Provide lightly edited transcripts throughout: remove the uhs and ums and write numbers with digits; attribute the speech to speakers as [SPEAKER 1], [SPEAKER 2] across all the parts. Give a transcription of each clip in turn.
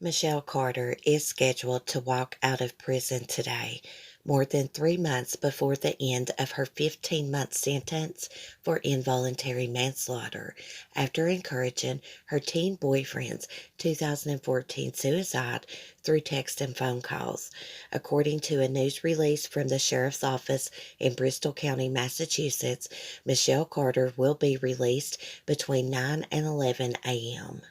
[SPEAKER 1] Michelle Carter is scheduled to walk out of prison today, more than 3 months before the end of her 15-month sentence for involuntary manslaughter, after encouraging her teen boyfriend's 2014 suicide through text and phone calls. According to a news release from the sheriff's office in Bristol County, Massachusetts, Michelle Carter will be released between 9 and 11 a.m.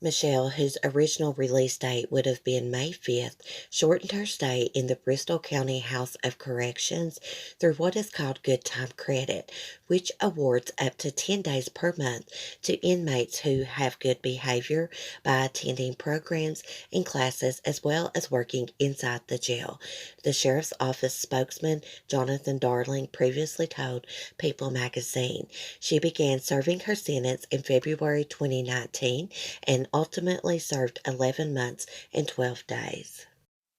[SPEAKER 1] Michelle, whose original release date would have been May 5th, shortened her stay in the Bristol County House of Corrections through what is called Good Time Credit, which awards up to 10 days per month to inmates who have good behavior by attending programs and classes as well as working inside the jail. The Sheriff's Office spokesman, Jonathan Darling, previously told People magazine she began serving her sentence in February 2019 and ultimately served 11 months and 12 days.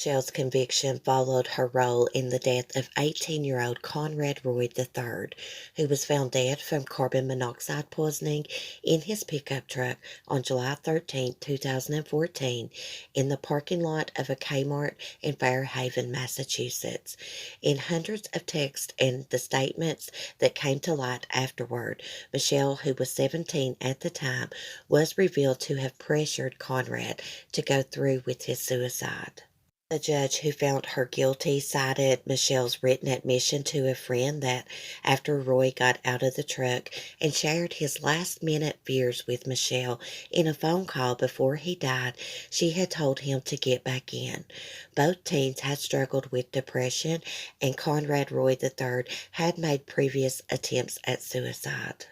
[SPEAKER 1] Michelle's conviction followed her role in the death of 18-year-old Conrad Roy III, who was found dead from carbon monoxide poisoning in his pickup truck on July 13, 2014, in the parking lot of a Kmart in Fairhaven, Massachusetts. In hundreds of texts and the statements that came to light afterward, Michelle, who was 17 at the time, was revealed to have pressured Conrad to go through with his suicide. The judge who found her guilty cited Michelle's written admission to a friend that after Roy got out of the truck and shared his last minute fears with Michelle in a phone call before he died, she had told him to get back in. Both teens had struggled with depression, and Conrad Roy III had made previous attempts at suicide.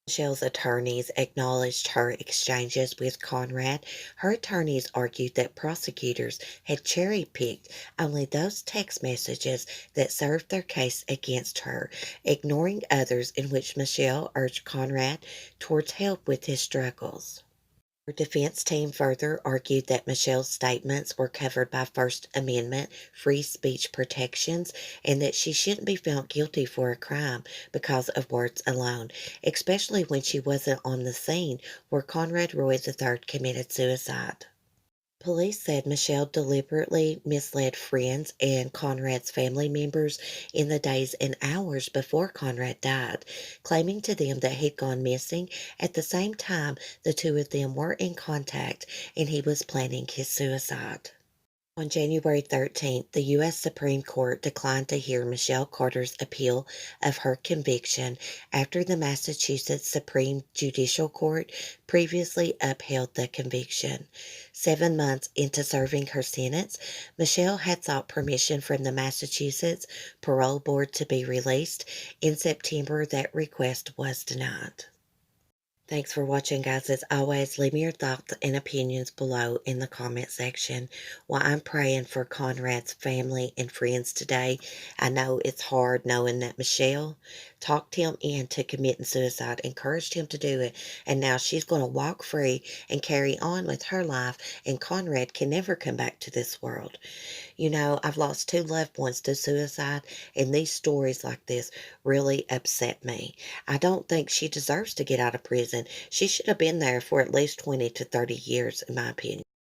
[SPEAKER 1] Michelle's attorneys acknowledged her exchanges with Conrad. Her attorneys argued that prosecutors had cherry-picked only those text messages that served their case against her, ignoring others in which Michelle urged Conrad towards help with his struggles. Her defense team further argued that Michelle's statements were covered by First Amendment free speech protections and that she shouldn't be found guilty for a crime because of words alone, especially when she wasn't on the scene where Conrad Roy III committed suicide. Police said Michelle deliberately misled friends and Conrad's family members in the days and hours before Conrad died, claiming to them that he'd gone missing at the same time the two of them were in contact and he was planning his suicide. On January 13th, the U.S. Supreme Court declined to hear Michelle Carter's appeal of her conviction after the Massachusetts Supreme Judicial Court previously upheld the conviction. 7 months into serving her sentence, Michelle had sought permission from the Massachusetts Parole Board to be released. In September, that request was denied. Thanks for watching, guys. As always, leave me your thoughts and opinions below in the comment section. While I'm praying for Conrad's family and friends today, I know it's hard knowing that Michelle talked him into committing suicide, encouraged him to do it, and now she's going to walk free and carry on with her life, and Conrad can never come back to this world. You know, I've lost two loved ones to suicide, and these stories like this really upset me. I don't think she deserves to get out of prison. She should have been there for at least 20 to 30 years, in my opinion.